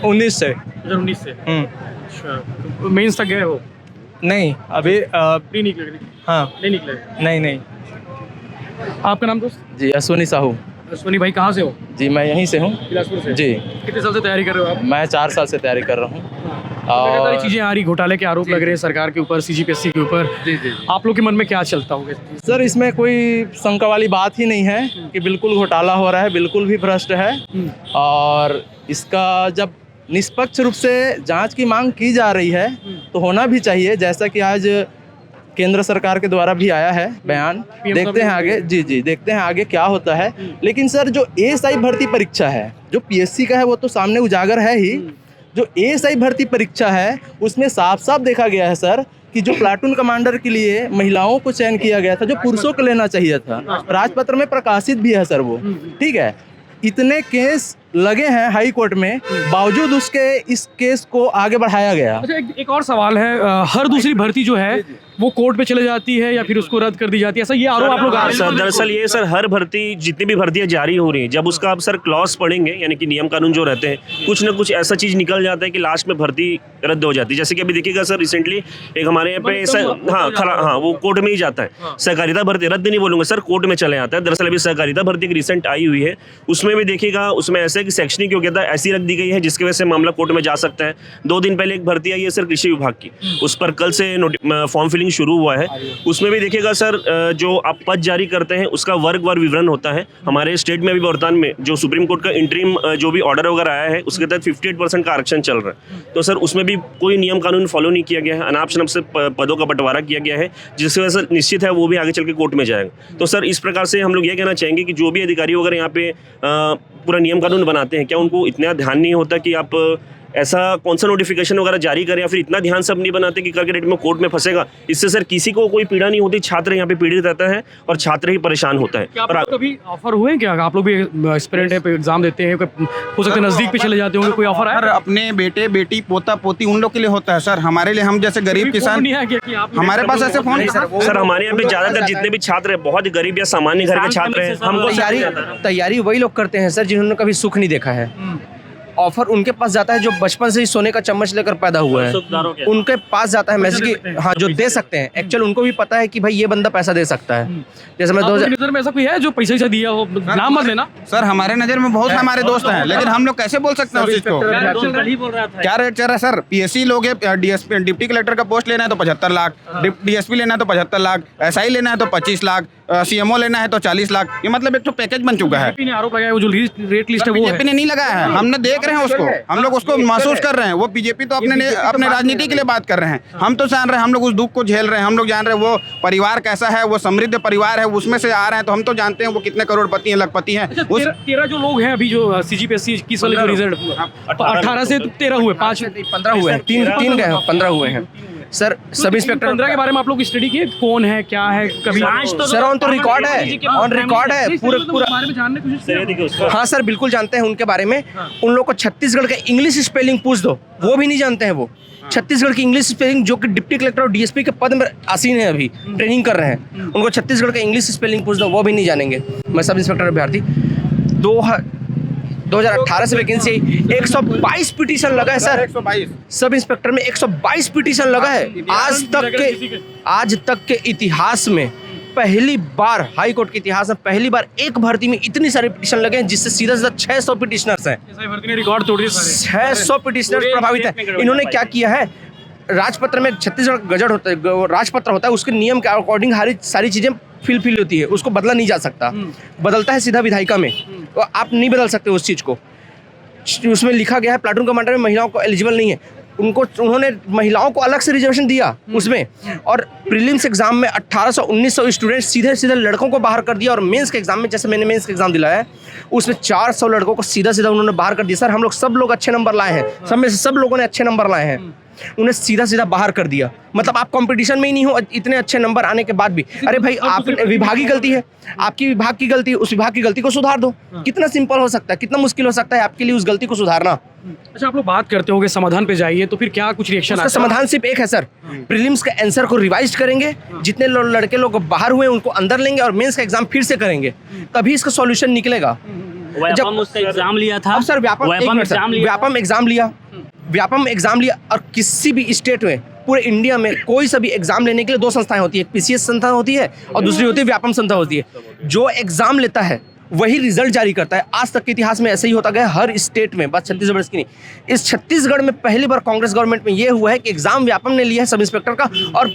19 से। 2019 से। अच्छा, मेंस तक गए हो? नहीं अभी प्री निकले? हाँ नहीं निकले? नहीं। आपका नाम दोस्त? जी अश्वनी साहू। अश्वनी भाई कहाँ से हो? जी मैं यहीं से हूँ। बिलासपुर से? जी। कितने साल से तैयारी कर रहे हो आप? मैं 4 साल से तैयारी कर रहा हूँ। लगातार चीजें आ रही, घोटाले के आरोप लग रहे हैं सरकार के ऊपर, CGPSC के ऊपर। जी। आप लोग के मन में क्या चलता होगा? सर इसमें कोई शंका वाली बात ही नहीं है कि बिल्कुल घोटाला हो रहा है, बिल्कुल भी भ्रष्ट है। और इसका जब निष्पक्ष रूप से जांच की मांग की जा रही है तो होना भी चाहिए, जैसा कि आज केंद्र सरकार के द्वारा भी आया है बयान। देखते हैं आगे। जी देखते हैं आगे क्या होता है। लेकिन सर जो ASI भर्ती परीक्षा है, जो PSC का है वो तो सामने उजागर है ही, जो ASI भर्ती परीक्षा है उसमें साफ साफ देखा गया है सर कि जो प्लाटून कमांडर के लिए महिलाओं को चयन किया गया था, जो पुरुषों को लेना चाहिए था, राजपत्र में प्रकाशित भी है सर वो। ठीक है, इतने केस लगे हैं हाई कोर्ट में, बावजूद उसके इस केस को आगे बढ़ाया गया। अच्छा, एक और सवाल है, हर दूसरी भर्ती जो है वो कोर्ट पे चले जाती है या फिर उसको रद्द कर दी जाती है, ऐसा ये आरोप आप लोग आ रहे हैं? सर दरअसल ये सर हर भर्ती जितनी भी भर्तियां जारी हो रही हैं, जब उसका आप सर क्लॉज पढ़ेंगे, यानी कि नियम कानून जो रहते हैं, कुछ ना कुछ ऐसा चीज निकल जाता है कि लास्ट में भर्ती रद्द हो जाती है। जैसे कि अभी देखिएगा सर रिसेंटली एक हमारे यहाँ पे वो कोर्ट में ही जाता है, सहकारिता भर्ती, रद्द नहीं बोलूंगा सर, कोर्ट में चले आता है। दरअसल अभी सहकारिता भर्ती एक रिसेंट आई हुई है, उसमें भी देखिएगा, उसमें ऐसा है कि शैक्षणिक योग्यता ऐसी रख दी गई है जिसकी वजह से मामला कोर्ट में जा सकता है। 2 दिन पहले एक भर्ती आई है सर कृषि विभाग की, उस पर कल से फॉर्म फिलिंग शुरू हुआ है। उसमें भी देखिएगा सर जो आप पद जारी करते हैं उसका वर्गवार विवरण होता है। हमारे स्टेट में भी वर्तमान में जो सुप्रीम कोर्ट का इंटरिम जो भी ऑर्डर वगैरह आया है उसके तहत 58% का आरक्षण चल रहा है। तो सर उसमें भी कोई नियम कानून फॉलो नहीं किया गया है, अनाप शनाप से पदों का बंटवारा किया गया है, जिसकी वजह से निश्चित है वो भी आगे चल के कोर्ट में जाएगा। तो सर इस प्रकार से हम लोग ये कहना चाहेंगे कि जो भी अधिकारी वगैरह यहाँ पे पूरा नियम कानून बनाते हैं, क्या उनको इतना ध्यान नहीं होता कि आप ऐसा कौन सा नोटिफिकेशन वगैरह जारी करें, या फिर इतना ध्यान सब नहीं बनाते कि करके डेट में कोर्ट में फंसेगा। इससे सर किसी को कोई पीड़ा नहीं होती, छात्र यहाँ पे पीड़ित रहता है और छात्र ही परेशान होता है। क्या आप लोग कभी ऑफर हुए हैं? क्या आप लोग भी एस्पिरेंट है, एग्जाम देते हैं, हो सकता है नजदीक पे चले जाते होंगे, कोई ऑफर सर है? अपने बेटे बेटी पोता पोती उन लोग के लिए होता है सर, हमारे लिए, हम जैसे गरीब किसान, हमारे पास ऐसे फोन सर हमारे यहाँ पे ज्यादातर जितने भी छात्र हैं बहुत ही गरीब या सामान्य घर के छात्र हैं। हमको तैयारी वही लोग करते हैं सर जिन्होंने कभी सुख नहीं देखा है। ऑफर उनके पास जाता है जो बचपन से ही सोने का चम्मच लेकर पैदा हुआ है, उनके पास जाता है मैसेज की, हाँ जो दे सकते हैं। एक्चुअल उनको भी पता है कि भाई ये बंदा पैसा दे सकता है। जैसे मैं नजर में ऐसा कोई है जो पैसा से दिया हो? नाम मत लेना सर, हमारे नजर में बहुत हमारे दोस्त हैं, लेकिन हम लोग कैसे बोल सकते हैं उस चीज को? क्या रेट चल रहा है सर? PSC लोग DSP डिप्टी कलेक्टर का पोस्ट लेना है तो 75 लाख, DSP लेना है तो 75 लाख, SI लेना है तो 25 लाख, CMO लेना है तो 40 लाख। ये मतलब एक तो पैकेज बन चुका है। आरोप लगाया वो जो रेट लिस्ट है वो बीजेपी ने नहीं लगाया है, हमने देख रहे हैं उसको, हम लोग उसको महसूस कर रहे हैं। वो बीजेपी तो अपने राजनीति के लिए बात कर रहे हैं, हम तो जान रहे हैं, हम लोग उस दुख को झेल रहे हैं, हम लोग जान रहे हैं वो परिवार कैसा है, वो समृद्ध परिवार है, उसमें से आ रहे हैं, तो हम तो जानते हैं वो कितने करोड़पति हैं, लखपति हैं। 13 जो लोग हैं अभी जो CGPSC 21 वाले जो रिजल्ट 18 से 13 हुए, 15 हुए हैं, 3 गए हैं, 15 हुए हैं सर। सब इंस्पेक्टर 15 के बारे में आप लोग स्टडी किए, कौन है क्या है? कभी सर ऑन तो रिकॉर्ड है, ऑन रिकॉर्ड है पूरा। हाँ सर बिल्कुल जानते हैं उनके बारे में। उन लोग को छत्तीसगढ़ का इंग्लिश स्पेलिंग पूछ दो, वो भी नहीं जानते हैं वो। छत्तीसगढ़ की इंग्लिश स्पेलिंग, जो कि डिप्टी कलेक्टर और डीएसपी के पद में आसीन है, अभी ट्रेनिंग कर रहे हैं, उनको छत्तीसगढ़ का इंग्लिश स्पेलिंग पूछ दो वो भी नहीं जानेंगे। मैं सब इंस्पेक्टर अभ्यर्थी 2018 से वैकेंसी 122 पिटीशन लगा है सर, 122 सब इंस्पेक्टर में 122 पिटीशन लगा है। आज तक के इतिहास में पहली बार, हाई कोर्ट के इतिहास में पहली बार एक भर्ती में इतनी सारे पिटीशन लगे हैं, जिससे सीधा 600 पिटीशनर्स हैं, रिकॉर्ड तोड़ दिए सारे। 600 पिटीशनर्स प्रभावित हैं। इन्होंने क्या किया है, राजपत्र में छत्तीसगढ़ गजट होता है, राजपत्र होता है, उसके नियम के अकॉर्डिंग सारी चीजें फिल होती है, उसको बदला नहीं जा सकता, बदलता है सीधा विधायिका में, तो आप नहीं बदल सकते उस चीज को। उसमें लिखा गया है प्लाटून कमांडर में महिलाओं को एलिजिबल नहीं है, उन्होंने महिलाओं को अलग से रिजर्वेशन दिया उसमें, और प्रीलिम्स एग्जाम में 1800-1900 स्टूडेंट सीधे लड़कों को बाहर कर दिया, और मेंस के एग्जाम में, जैसे मैंने मेंस का एग्जाम दिलाया है, उसमें 400 लड़कों को सीधा उन्होंने बाहर कर दिया। सर हम लोग सब लोग अच्छे नंबर लाए हैं, सब में से सब लोगों ने अच्छे नंबर लाए हैं, उन्हें सीधा बाहर कर दिया। मतलब आप कंपटीशन में ही नहीं हो इतने अच्छे नंबर आने के बाद भी। अरे भाई, आप विभाग की गलती है, आपकी विभाग की गलती है, उस विभाग की गलती को सुधार दो। कितना सिंपल हो सकता है, कितना मुश्किल हो सकता है आपके लिए उस गलती को सुधारना। अच्छा, आप लोग बात करते होंगे समाधान पे जाइए, तो फिर क्या कुछ रिएक्शन? उसका समाधान सिर्फ एक है सर, प्रीलिम्स के आंसर को रिवाइज करेंगे, जितने लड़के लोग बाहर हुए उनको अंदर लेंगे, और मेंस का एग्जाम फिर से करेंगे, तभी इसका सॉल्यूशन निकलेगा। जब उसका एग्जाम लिया था, अब सर व्यापम एग्जाम लिया, और किसी भी स्टेट में, पूरे इंडिया में कोई सा भी एग्जाम लेने के लिए 2 संस्थाएं होती है, एक पीसीएस संस्था होती है और दूसरी होती है व्यापम संस्था होती है। जो एग्जाम लेता है वही रिजल्ट जारी करता है। आज तक के इतिहास में ऐसे ही होता गया, हर स्टेट में, बात छत्तीसगढ़ की नहीं, इस छत्तीसगढ़ में पहली बार कांग्रेस गवर्नमेंट में ये हुआ है कि एग्जाम व्यापम ने लिया है सब इंस्पेक्टर का, और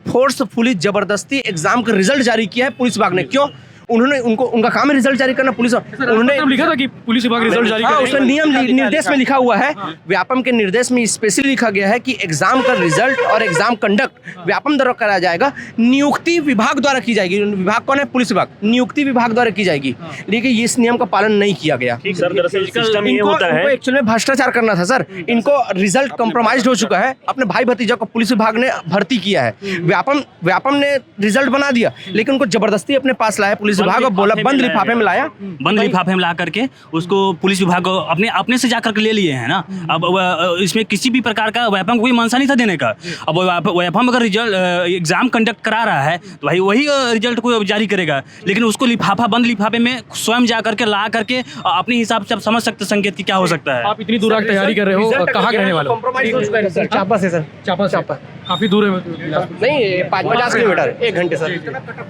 फोर्सफुली जबरदस्ती एग्जाम का रिजल्ट जारी किया है पुलिस विभाग ने। क्यों? उन्होंने उनका काम है रिजल्ट जारी करना। पुलिस उन्होंने लिखा था कि पुलिस विभाग रिजल्ट जारी करेगा। उसमें नियम निर्देश में लिखा हुआ है, व्यापम के निर्देश में स्पेशली लिखा गया है कि एग्जाम का रिजल्ट और एग्जाम कंडक्ट व्यापम द्वारा कराया जाएगा, नियुक्ति विभाग द्वारा की जाएगी। विभाग कौन है? पुलिस विभाग। नियुक्ति विभाग द्वारा की जाएगी, लेकिन इस नियम का पालन नहीं किया गया। सर दरअसल सिस्टम ये होता है, एक्चुअली में भ्रष्टाचार करना था सर। इनको रिजल्ट कॉम्प्रोमाइज हो चुका है, अपने भाई भतीजा को पुलिस विभाग ने भर्ती किया है, व्यापम ने रिजल्ट बना दिया, लेकिन उनको जबरदस्ती अपने पास लाया पुलिस विभाग, और बोला बंद लिफाफे में लाया, बंद लिफाफे में ला करके उसको पुलिस विभाग अपने से जाकर के ले लिए हैं ना। अब इसमें किसी भी प्रकार का व्यापम कोई मंशा नहीं था देने का। अब व्यापम अगर रिजल्ट एग्जाम कंडक्ट करा रहा है तो भाई वही रिजल्ट को जारी करेगा, लेकिन उसको लिफाफा, बंद लिफाफे में स्वयं जा करके ला करके अपने हिसाब से आप समझ सकते संकेत की क्या हो सकता है। आप इतनी दूर आकर तैयारी कर रहे हो, कहाँ रहने वाले हो? कॉम्प्रोमाइज हो चुका है सर। चापा से सर। चापा काफी दूर है। नहीं, 50 किलोमीटर, 1 घंटे सर।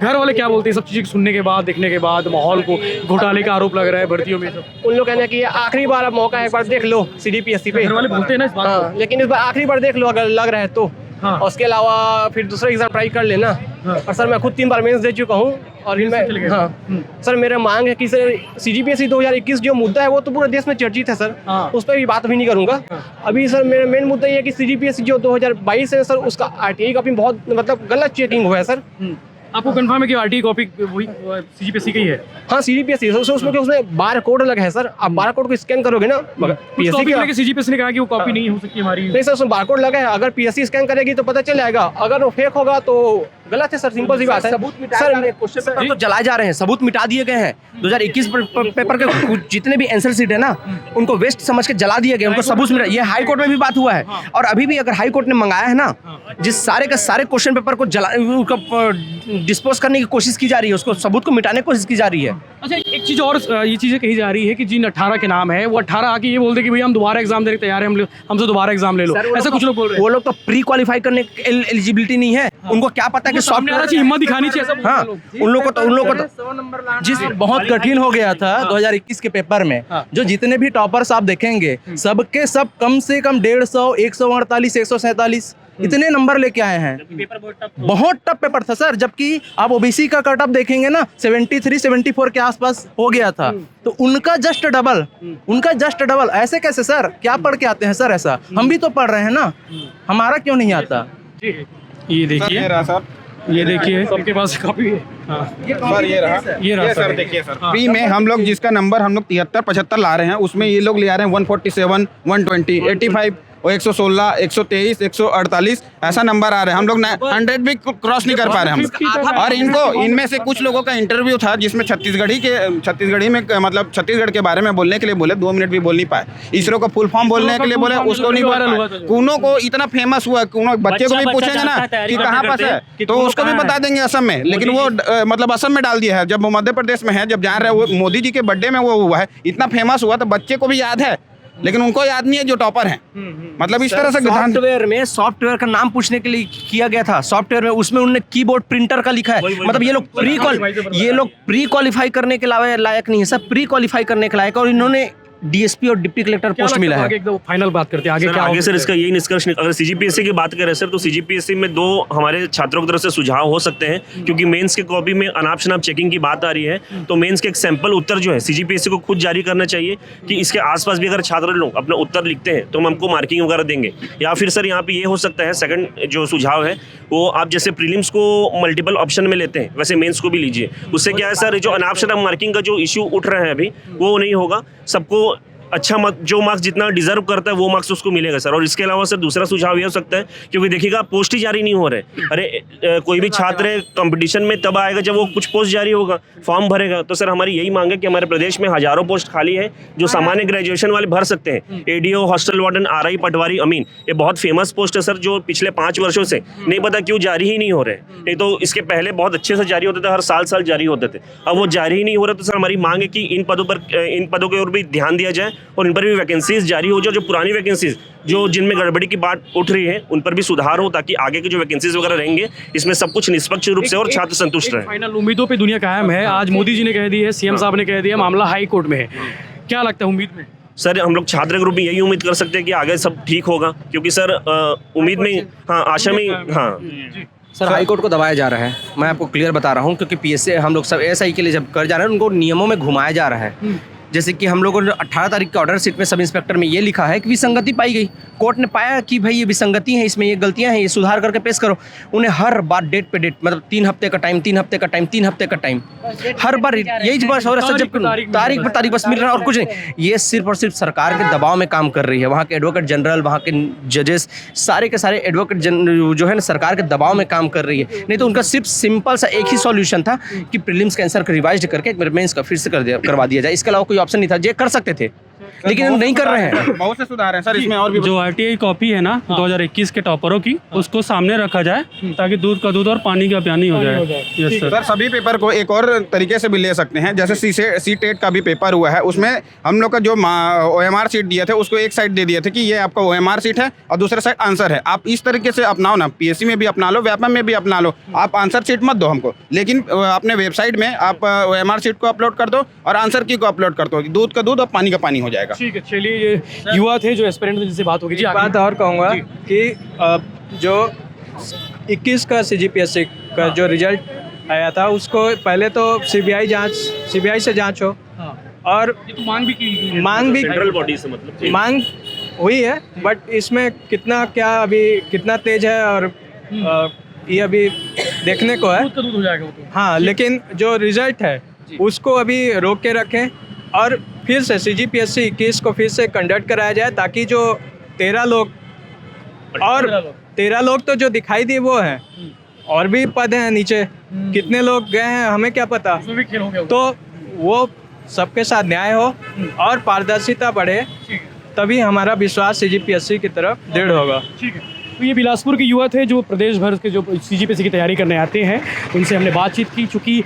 घर वाले क्या बोलते हैं सब चीजें सुनने के बाद, देखने के बाद, माहौल को, घोटाले का आरोप लग रहा है भर्तियों में सब? उन लोग कहने कि ये आखिरी बार अब मौका है, एक बार देख लो सीडीपीएससी पे। घर वाले बोलते हैं ना इस बात को। हाँ, लेकिन इस बार आखिरी बार देख लो अगर लग रहा है तो। हाँ। और उसके अलावा फिर दूसरा एग्जाम ट्राई कर लेना। हाँ। और सर मैं खुद 3 बार मेंस दे चुका हूँ, और मैं सर मेरा मांग है कि सर सीजीपीएससी 2021 जो मुद्दा है वो तो पूरे देश में चर्चित है सर। हाँ। उस पर भी बात भी नहीं करूँगा। अभी सर मेरा मेन मुद्दा ये है कि सीजीपीएससी जो 2022 है सर, उसका आरटीआई कॉपी बहुत मतलब गलत चेकिंग हुआ है सर। आपको कंफर्म है कि आरटीआई कॉपी वही सीजीपीएससी की ही है? हाँ, सीजीपीएससी उसमें बार कोड लगा है सर। आप बार कोड को स्कैन करोगे ना, पीएससी के सीजीपीएससी ने कहा कि वो कॉपी नहीं हो सकती हमारी। नहीं सर, उसमें बार कोड लगा है, अगर पीएससी स्कैन करेगी तो पता चल जाएगा, अगर वो फेक होगा तो गलत है सर। सिंपल सी बात है। सबूत सर क्वेश्चन पेपर तो जलाए जा रहे हैं, सबूत मिटा दिए गए हैं। 2021 पेपर के जितने भी आंसर शीट है ना, उनको वेस्ट समझ के जला दिए गए, उनको सबूत मिला। ये हाई कोर्ट में भी बात हुआ है, और अभी भी अगर हाई कोर्ट ने मंगाया है ना, जिस सारे के सारे क्वेश्चन पेपर को डिस्पोज करने की कोशिश की जा रही है, उसको सबूत को मिटाने की कोशिश की जा रही है। अच्छा, एक चीज़ और ये चीज़ें कही जा रही है कि जिन 18 के नाम है, वो 18 आके ये बोलते कि भैया हम दोबारा एग्जाम देने तैयार हैं, हमसे दोबारा एग्जाम ले लो, ऐसा कुछ लोग बोल रहे हैं। वो लोग तो प्री क्वालिफाई करने की एलिजिबिलिटी नहीं है, उनको क्या पता है कि सॉफ्टवेयर की हिम्मत दिखानी चाहिए। हाँ, उन लोगों को तो जिस बहुत कठिन हो गया था 2021 के पेपर में, जो जितने भी टॉपर्स आप देखेंगे सबके सब कम से कम 150, 148, 147 इतने नंबर लेके आए हैं। बहुत टफ पेपर था सर, जबकि आप ओबीसी का कट ऑफ देखेंगे ना 73, 74 के आसपास हो गया था, तो उनका जस्ट डबल। ऐसे कैसे सर? क्या पढ़ के आते हैं सर? ऐसा हम भी तो पढ़ रहे हैं ना, हमारा क्यों नहीं आता? ये देखिए, ये देखिए सबके पास कॉपी है। सर ये रहा सर, देखिए सर, प्री में हम लोग जिसका नंबर हम लोग 73-75 ला रहे हैं, उसमें ये लोग ले आ रहे हैं 147, 120, 85, वो 116, 123, 148 ऐसा नंबर आ रहे हैं। हम लोग 100 भी क्रॉस नहीं कर पा रहे हम। और इनमें से कुछ लोगों का इंटरव्यू था जिसमें छत्तीसगढ़ी में मतलब छत्तीसगढ़ के बारे में बोलने के लिए बोले, 2 मिनट भी बोल नहीं पाए। इसरो को फुल फॉर्म बोलने के लिए बोले, उसको नहीं बोल पाए। कूनो को इतना फेमस हुआ, कूनो बच्चे को भी पूछेंगे ना कि कहाँ पास है तो उसको भी बता देंगे असम में, लेकिन वो मतलब असम में डाल दिया है। जब वो मध्य प्रदेश में है, जब जा रहे हैं, वो मोदी जी के बर्थडे में वो हुआ है, इतना फेमस हुआ तो बच्चे को भी याद है, लेकिन उनको याद नहीं है जो टॉपर हैं। मतलब इस तरह से सॉफ्टवेयर का नाम पूछने के लिए किया गया था। सॉफ्टवेयर में उसमें उन्होंने कीबोर्ड प्रिंटर का लिखा है। मतलब ये लोग प्री क्वालिफाई करने के लायक नहीं है, सब प्री क्वालिफाई करने के लायक। और इन्होंने डीएसपी और डिप्टी कलेक्टर पोस्ट मिला है। एकदम फाइनल बात करते हैं, आगे सर इसका यही निष्कर्ष, अगर सीजीपीएससी की बात करें सर, तो सीजीपीएससी में 2 हमारे छात्रों की तरफ से सुझाव हो सकते हैं, क्योंकि मेंस की कॉपी में अनाप शनाप चेकिंग की बात आ रही है। तो मेंस के एक सैंपल उत्तर जो है सीजीपीएससी को खुद जारी करना चाहिए कि इसके आसपास भी अगर छात्र लोग अपना उत्तर लिखते हैं तो हम हमको मार्किंग वगैरह देंगे। या फिर सर यहाँ पे ये हो सकता है, सेकंड जो सुझाव है वो आप जैसे प्रीलिम्स को मल्टीपल ऑप्शन में लेते हैं, वैसे मेंस को भी लीजिए। उससे क्या है सर, जो अनाप शनाप मार्किंग का जो इश्यू उठ रहा है अभी, वो नहीं होगा। सबको अच्छा जो मार्क्स जितना डिजर्व करता है वो मार्क्स उसको मिलेगा सर। और इसके अलावा सर दूसरा सुझाव ये हो सकता है, क्योंकि देखिएगा पोस्ट ही जारी नहीं हो रहे। अरे कोई भी छात्र कंपटीशन में तब आएगा जब वो कुछ पोस्ट जारी होगा, फॉर्म भरेगा। तो सर हमारी यही मांग है कि हमारे प्रदेश में हजारों पोस्ट खाली है जो सामान्य ग्रेजुएशन वाले भर सकते हैं। एडीओ, हॉस्टल वार्डन, आरआई, पटवारी, अमीन, ये बहुत फेमस पोस्ट है सर, जो पिछले 5 वर्षों से नहीं पता क्यों जारी ही नहीं हो रहे। नहीं तो इसके पहले बहुत अच्छे से जारी होते थे, हर साल जारी होते थे। अब वो जारी ही नहीं हो रहे। तो सर हमारी मांग है कि इन पदों की ओर भी ध्यान दिया जाए और इन पर भी वैकेंसीज जारी हो जाए। जो पुरानी वैकेंसीज जो जिनमें गड़बड़ी की बात उठ रही है उन पर भी सुधार हो, ताकि आगे के जो वैकेंसीज वगैरह रहेंगे इसमें सब कुछ निष्पक्ष रूप से और छात्र संतुष्ट रहे। फाइनल उम्मीदों पे दुनिया कायम है। आज मोदी जी ने कह दी है, सीएम साहब ने कह दिया, मामला हाई कोर्ट में है। क्या लगता है उम्मीद में? सर हम लोग छात्र ग्रुप में यही उम्मीद कर सकते हैं कि आगे सब ठीक होगा, क्योंकि सर उम्मीद में, हाँ आशा में, हाँ सर हाईकोर्ट को दबाया जा रहा है। मैं आपको क्लियर बता रहा हूँ, क्योंकि पीएससी हम लोग सब एसआई के लिए जब कर जा रहे हैं, उनको नियमों में घुमाया जा रहा है। जैसे कि हम लोगों ने 18 तारीख के ऑर्डर शीट में सब इंस्पेक्टर में ये लिखा है कि विसंगति पाई गई। कोर्ट ने पाया कि भाई ये विसंगति है, इसमें ये गलतियां हैं, ये सुधार करके पेश करो। उन्हें हर बार डेट पे डेट, मतलब 3 हफ्ते का टाइम, 3 हफ्ते का टाइम, 3 हफ्ते का टाइम, हर बार यही बस हो रहा है। तारीख पर तारीख बस मिल रहा है और कुछ नहीं। ये सिर्फ और सिर्फ सरकार के दबाव में काम कर रही है। वहाँ के एडवोकेट जनरल, वहाँ के जजेस, सारे के सारे एडवोकेट जो है ना, सरकार के दबाव में काम कर रही है। नहीं तो उनका सिर्फ सिंपल सा एक ही सॉल्यूशन था कि प्रीलिम्स का आंसर रिवाइज करके मेंस का फिर से करवा दिया जाए। इसके अलावा कोई ऑप्शन नहीं था। ये कर सकते थे, लेकिन हम नहीं कर रहे हैं। बहुत से सुधार हैं सर इसमें। और भी जो आरटीआई कॉपी है ना 2021 के टॉपरों की, उसको सामने रखा जाए ताकि दूध का दूध और पानी का पानी हो जाए। यस सर सभी पेपर को एक और तरीके से भी ले सकते हैं। जैसे सीटेट का भी पेपर हुआ है, उसमें हम लोग का जो OMR सीट दिए थे उसको एक साइड दे दिए थे कि ये आपका OMR सीट है और दूसरे साइड आंसर है। आप इस तरीके से अपनाओ ना, पीएससी में भी अपना लो, व्यापम में भी अपना लो। आप आंसर सीट मत दो हमको, लेकिन अपने वेबसाइट में आप OMR सीट को अपलोड कर दो और आंसर की को अपलोड कर दो। दूध का दूध और पानी का पानी हो जाएगा। ठीक है, चलिए ये युवा थे जो एस्पिरेंट थे, जिनसे बात होगी। जी एक बात और कहूँगा कि जो 21 का सीजीपीएससी का जो रिजल्ट आया था, उसको पहले तो सीबीआई से जांच हो। और ये तो मांग भी सेंट्रल बॉडी से मतलब मांग हुई है, बट इसमें कितना तेज है और ये अभी देखने को है। दूध का दूध हो जाएगा वो तो। हाँ, लेकिन जो रिजल्ट है उसको अभी रोक के रखें और फिर से सीजीपीएससी 21 को फिर से कंडक्ट कराया जाए, ताकि जो 13 लोग तो जो दिखाई दिए वो हैं, और भी पद हैं नीचे, कितने लोग गए हैं हमें क्या पता। तो वो सबके साथ न्याय हो और पारदर्शिता बढ़े, तभी हमारा विश्वास सीजीपीएससी की तरफ दृढ़ होगा। ठीक है, तो ये बिलासपुर के युवा थे जो प्रदेश भर के जो सीजीपीएससी की तैयारी करने आते हैं, उनसे हमने बातचीत की। चूँकि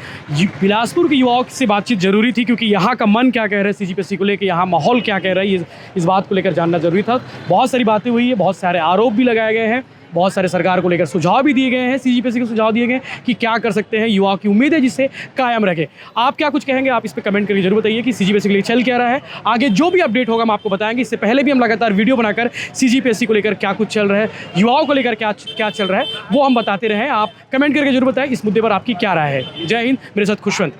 बिलासपुर के युवाओं से बातचीत ज़रूरी थी, क्योंकि यहाँ का मन क्या कह रहा है सीजीपीएससी को लेकर, यहाँ माहौल क्या कह रहा है, इस बात को लेकर जानना ज़रूरी था। बहुत सारी बातें हुई है, बहुत सारे आरोप भी लगाए गए हैं, बहुत सारे सरकार को लेकर सुझाव भी दिए गए हैं, सीजीपीएससी के सुझाव दिए गए कि क्या कर सकते हैं, युवाओं की उम्मीद है जिससे कायम रखे। आप क्या कुछ कहेंगे, आप इस पर कमेंट करके जरूर बताइए कि सीजीपीएससी के लिए चल क्या रहा है। आगे जो भी अपडेट होगा हम आपको बताएंगे। इससे पहले भी हम लगातार वीडियो बनाकर सीजीपीएससी को लेकर क्या कुछ चल रहा है, युवाओं को लेकर क्या चल रहा है, वो हम बताते रहे। आप कमेंट करके जरूर बताएं इस मुद्दे पर आपकी क्या राय है। जय हिंद, मेरे साथ खुशवंत।